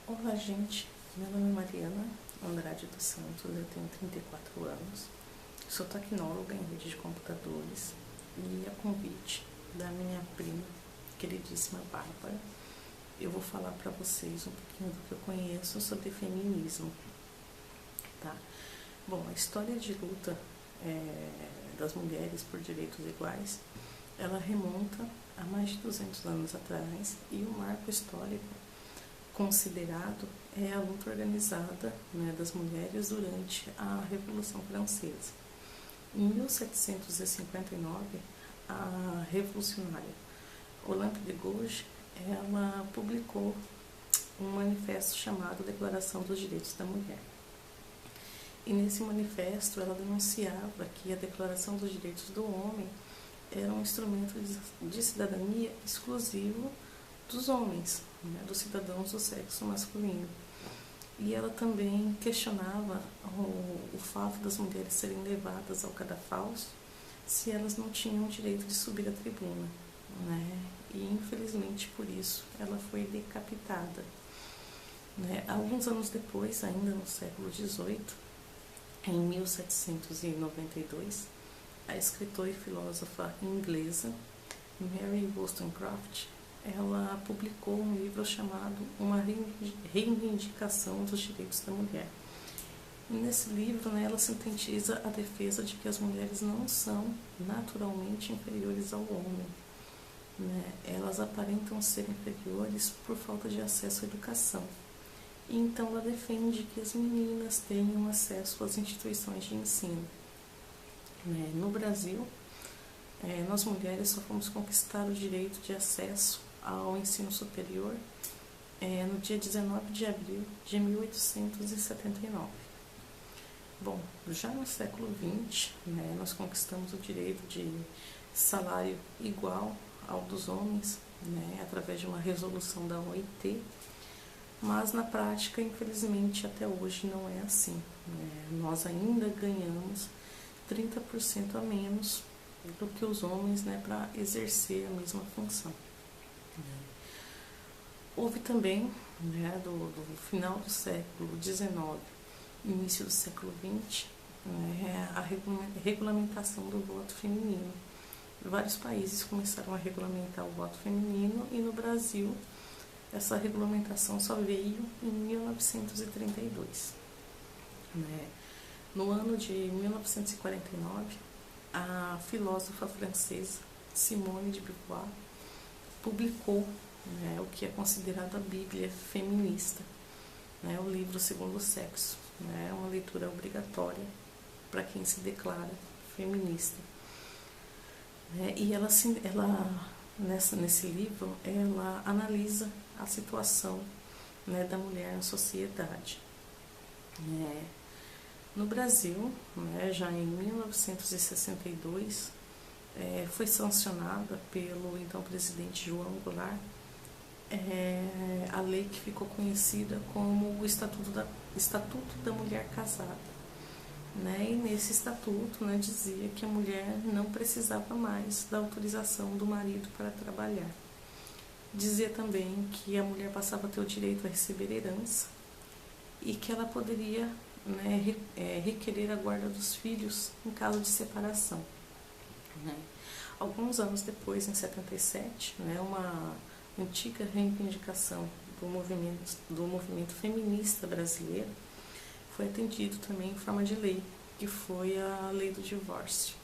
Olá, gente. Meu nome é Mariana Andrade dos Santos, eu tenho 34 anos, sou tecnóloga em rede de computadores e, a convite da minha prima, queridíssima Bárbara, eu vou falar para vocês um pouquinho do que eu conheço sobre feminismo, tá? Bom, a história de luta das mulheres por direitos iguais, ela remonta a mais de 200 anos atrás, e o marco histórico considerado é a luta organizada, né, das mulheres durante a Revolução Francesa. Em 1759, a revolucionária Olympe de Gouges, ela publicou um manifesto chamado Declaração dos Direitos da Mulher. E nesse manifesto ela denunciava que a Declaração dos Direitos do Homem era um instrumento de cidadania exclusivo dos homens, né, dos cidadãos do sexo masculino. E ela também questionava o fato das mulheres serem levadas ao cadafalso se elas não tinham o direito de subir à tribuna, né? E infelizmente por isso ela foi decapitada, né? Alguns anos depois, ainda no século XVIII, em 1792, a escritora e filósofa inglesa Mary Wollstonecraft, ela publicou um livro chamado Uma Reivindicação dos Direitos da Mulher. E nesse livro, né, ela sintetiza a defesa de que as mulheres não são naturalmente inferiores ao homem, né? Elas aparentam ser inferiores por falta de acesso à educação. E então ela defende que as meninas tenham acesso às instituições de ensino, né? No Brasil, nós mulheres só fomos conquistar o direito de acesso ao ensino superior no dia 19 de abril de 1879. Bom, já no século XX, né, nós conquistamos o direito de salário igual ao dos homens, né, através de uma resolução da OIT, mas na prática, infelizmente, até hoje não é assim, né? Nós ainda ganhamos 30% a menos do que os homens, né, para exercer a mesma função. Houve também, né, do final do século XIX, início do século XX, né, a regulamentação do voto feminino. Vários países começaram a regulamentar o voto feminino e no Brasil essa regulamentação só veio em 1932. Né? No ano de 1949, a filósofa francesa Simone de Beauvoir publicou, né, o que é considerado a Bíblia feminista, né, o livro Segundo o Sexo, né, uma leitura obrigatória para quem se declara feminista. E nesse livro, ela analisa a situação, né, da mulher na sociedade. No Brasil, né, já em 1962, foi sancionada pelo então presidente João Goulart a lei que ficou conhecida como o Estatuto da Mulher Casada. Né? E nesse estatuto, né, dizia que a mulher não precisava mais da autorização do marido para trabalhar. Dizia também que a mulher passava a ter o direito a receber herança e que ela poderia, né, requerer a guarda dos filhos em caso de separação. Né? Alguns anos depois, em 77, né, uma antiga reivindicação do movimento feminista brasileiro foi atendido também em forma de lei, que foi a lei do divórcio.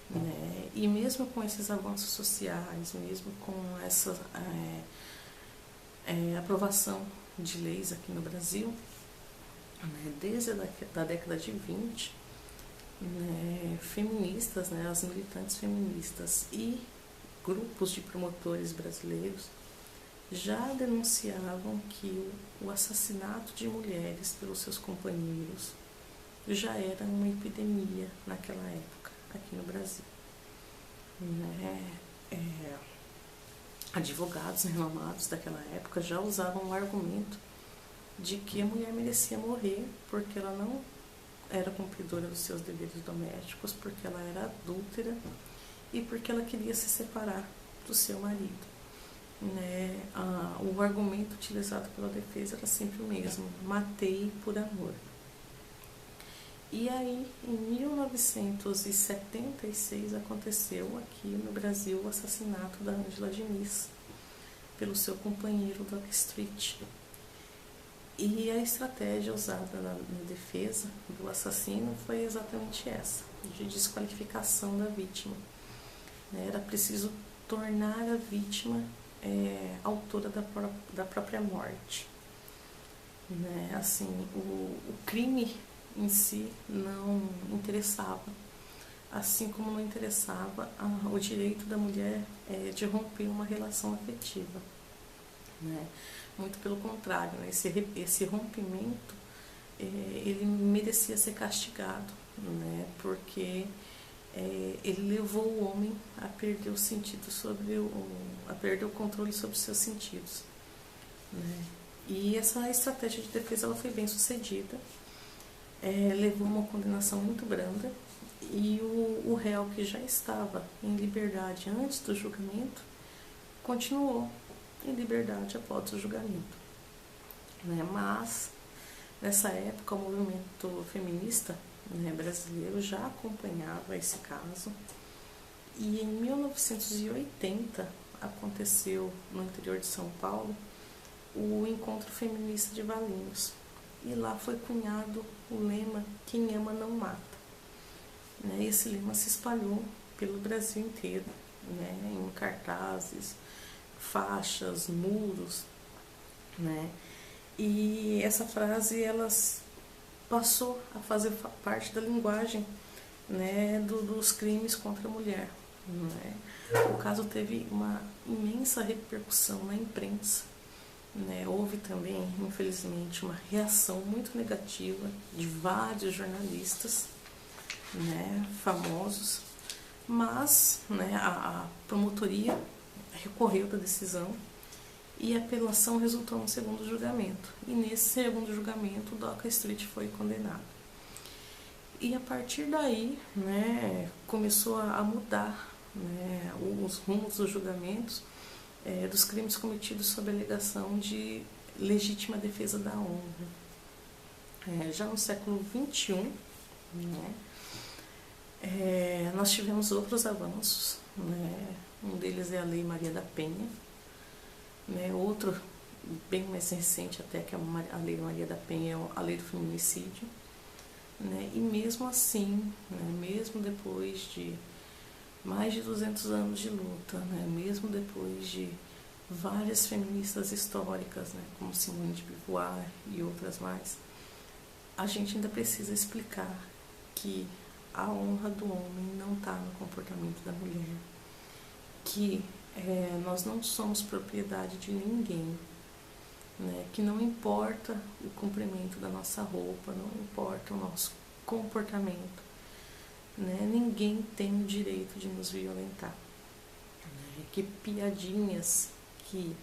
Né? E mesmo com esses avanços sociais, mesmo com essa aprovação de leis aqui no Brasil, né, desde a década de 20, né, feministas, né, as militantes feministas e grupos de promotores brasileiros já denunciavam que o assassinato de mulheres pelos seus companheiros já era uma epidemia naquela época, aqui no Brasil. Advogados renomados daquela época já usavam o argumento de que a mulher merecia morrer porque ela não era cumpridora dos seus deveres domésticos, porque ela era adúltera e porque ela queria se separar do seu marido. né, o argumento utilizado pela defesa era sempre o mesmo: matei por amor. E aí, em 1976, aconteceu aqui no Brasil o assassinato da Ângela Diniz pelo seu companheiro Doc Street. E a estratégia usada na defesa do assassino foi exatamente essa, de desqualificação da vítima. Era preciso tornar a vítima autora da própria morte. Assim, o crime em si não interessava, assim como não interessava o direito da mulher de romper uma relação afetiva. Muito pelo contrário, esse rompimento ele merecia ser castigado, porque ele levou o homem a perder o sentido a perder o controle sobre os seus sentidos. E essa estratégia de defesa ela foi bem sucedida, levou uma condenação muito branda, e o réu, que já estava em liberdade antes do julgamento, continuou em liberdade após o julgamento. Mas, nessa época, o movimento feminista brasileiro já acompanhava esse caso, e em 1980 aconteceu no interior de São Paulo o Encontro Feminista de Valinhos, e lá foi cunhado o lema "Quem ama não mata". Esse lema se espalhou pelo Brasil inteiro, em cartazes, faixas, muros, e essa frase ela passou a fazer parte da linguagem, dos crimes contra a mulher. O caso teve uma imensa repercussão na imprensa. Houve também, infelizmente, uma reação muito negativa de vários jornalistas, famosos, mas a promotoria recorreu da decisão e a apelação resultou no segundo julgamento. E nesse segundo julgamento, o Doca Street foi condenado. E a partir daí, começou a mudar os rumos dos julgamentos dos crimes cometidos sob a alegação de legítima defesa da honra. Já no século XXI, nós tivemos outros avanços. Um deles é a Lei Maria da Penha, outro bem mais recente até, que é a Lei Maria da Penha, é a Lei do Feminicídio. E mesmo assim, mesmo depois de mais de 200 anos de luta, mesmo depois de várias feministas históricas, como Simone de Beauvoir e outras mais, a gente ainda precisa explicar que a honra do homem não está no comportamento da mulher, que nós não somos propriedade de ninguém, que não importa o comprimento da nossa roupa, não importa o nosso comportamento, ninguém tem o direito de nos violentar, que piadinhas que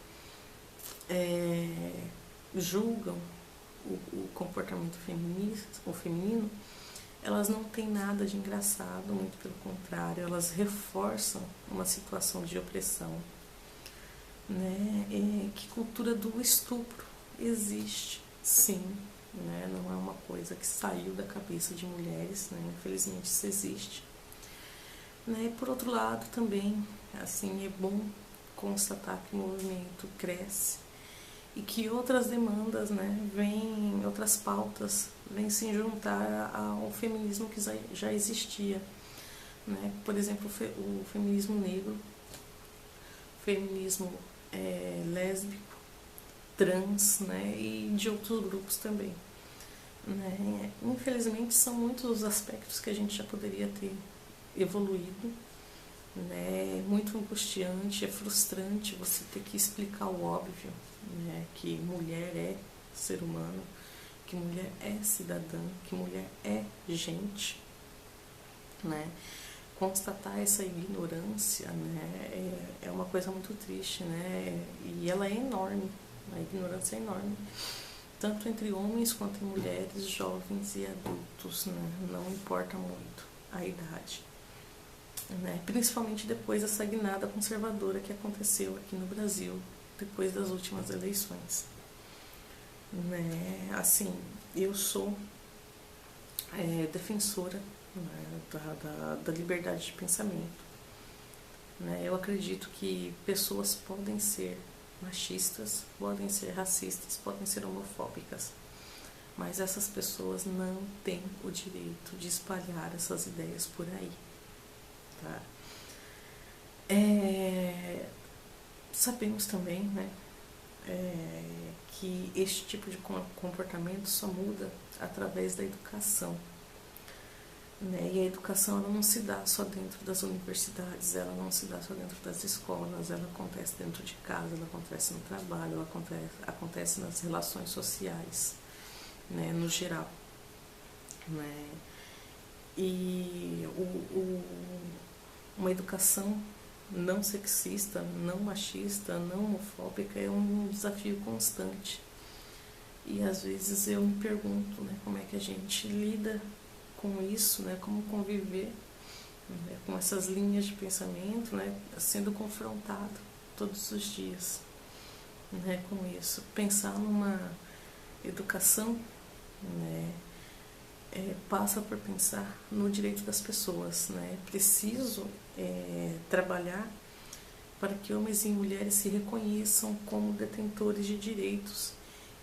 julgam o comportamento feminino, elas não têm nada de engraçado, muito pelo contrário, elas reforçam uma situação de opressão. Que cultura do estupro existe, sim, não é uma coisa que saiu da cabeça de mulheres, infelizmente isso existe. E por outro lado também, assim, é bom constatar que o movimento cresce e que outras demandas, outras pautas vêm se juntar ao feminismo que já existia, por exemplo, o feminismo negro, feminismo lésbico, trans, e de outros grupos também. Infelizmente são muitos os aspectos que a gente já poderia ter evoluído. Muito angustiante, é frustrante você ter que explicar o óbvio, que mulher é ser humano, que mulher é cidadã, que mulher é gente. Constatar essa ignorância é uma coisa muito triste, e ela é enorme, a ignorância é enorme, tanto entre homens quanto em mulheres, jovens e adultos, não importa muito a idade. Principalmente depois dessa guinada conservadora que aconteceu aqui no Brasil depois das últimas eleições. Né? Assim, eu sou defensora, né, da liberdade de pensamento. Né? Eu acredito que pessoas podem ser machistas, podem ser racistas, podem ser homofóbicas, mas essas pessoas não têm o direito de espalhar essas ideias por aí. Tá? Sabemos também, né, que este tipo de comportamento só muda através da educação. Né? E a educação ela não se dá só dentro das universidades, ela não se dá só dentro das escolas, ela acontece dentro de casa, ela acontece no trabalho, ela acontece nas relações sociais, né, no geral. Né? E uma educação não sexista, não machista, não homofóbica é um desafio constante. E às vezes eu me pergunto, né, como é que a gente lida com isso, né, como conviver, né, com essas linhas de pensamento, né, sendo confrontado todos os dias, né, com isso. Pensar numa educação, né, passa por pensar no direito das pessoas. Né? Preciso trabalhar para que homens e mulheres se reconheçam como detentores de direitos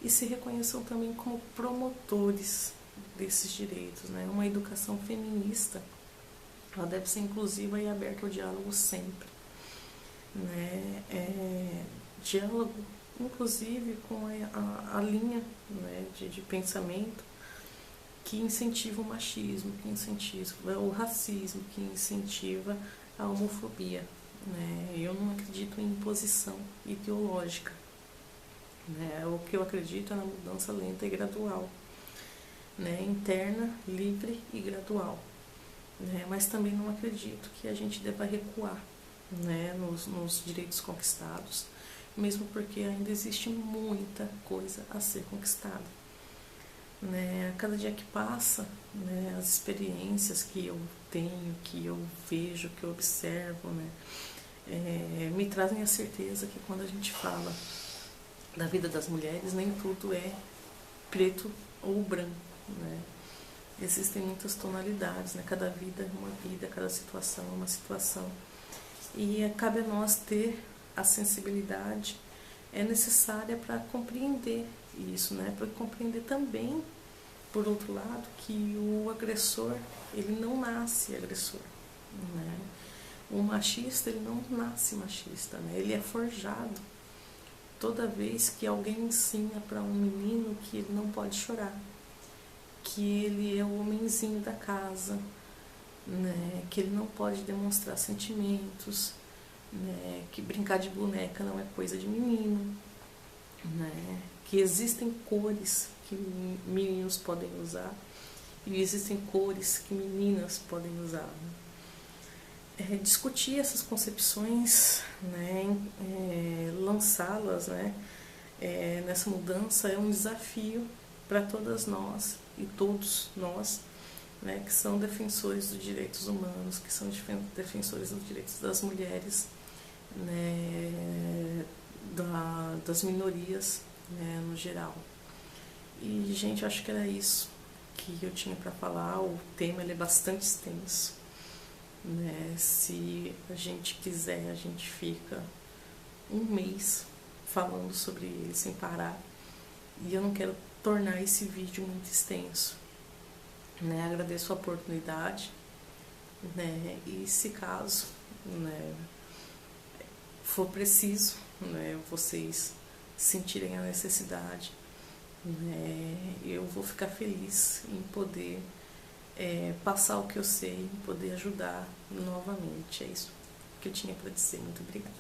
e se reconheçam também como promotores desses direitos. Né? Uma educação feminista, ela deve ser inclusiva e aberta ao diálogo sempre. Né? Diálogo, inclusive, com a linha, né, de pensamento que incentiva o machismo, que incentiva o racismo, que incentiva a homofobia. Né? Eu não acredito em imposição ideológica. Né? O que eu acredito é na mudança lenta e gradual, né? Interna, livre e gradual. Né? Mas também não acredito que a gente deva recuar, né, nos direitos conquistados, mesmo porque ainda existe muita coisa a ser conquistada. Né? A cada dia que passa, né, as experiências que eu tenho, que eu vejo, que eu observo, né, me trazem a certeza que quando a gente fala da vida das mulheres, nem tudo é preto ou branco. Né? Existem muitas tonalidades, né? Cada vida é uma vida, cada situação é uma situação. E cabe a nós ter a sensibilidade necessária para compreender isso, né? Para compreender também, por outro lado, que o agressor, ele não nasce agressor. Né? O machista, ele não nasce machista, né? Ele é forjado. Toda vez que alguém ensina para um menino que ele não pode chorar, que ele é o homenzinho da casa, né? Que ele não pode demonstrar sentimentos, né? Que brincar de boneca não é coisa de menino, né? Que existem cores que meninos podem usar e existem cores que meninas podem usar. Né? Discutir essas concepções, né? Lançá-las, né? Nessa mudança é um desafio para todas nós e todos nós, né? Que são defensores dos direitos humanos, que são defensores dos direitos das mulheres, né? Das minorias, né, no geral. E, gente, eu acho que era isso que eu tinha para falar. O tema ele é bastante extenso. Né? Se a gente quiser, a gente fica um mês falando sobre ele sem parar. E eu não quero tornar esse vídeo muito extenso. Né? Agradeço a oportunidade. Né? E se caso, né, for preciso, né, vocês sentirem a necessidade, né, eu vou ficar feliz em poder passar o que eu sei, em poder ajudar novamente. É isso que eu tinha para dizer. Muito obrigada.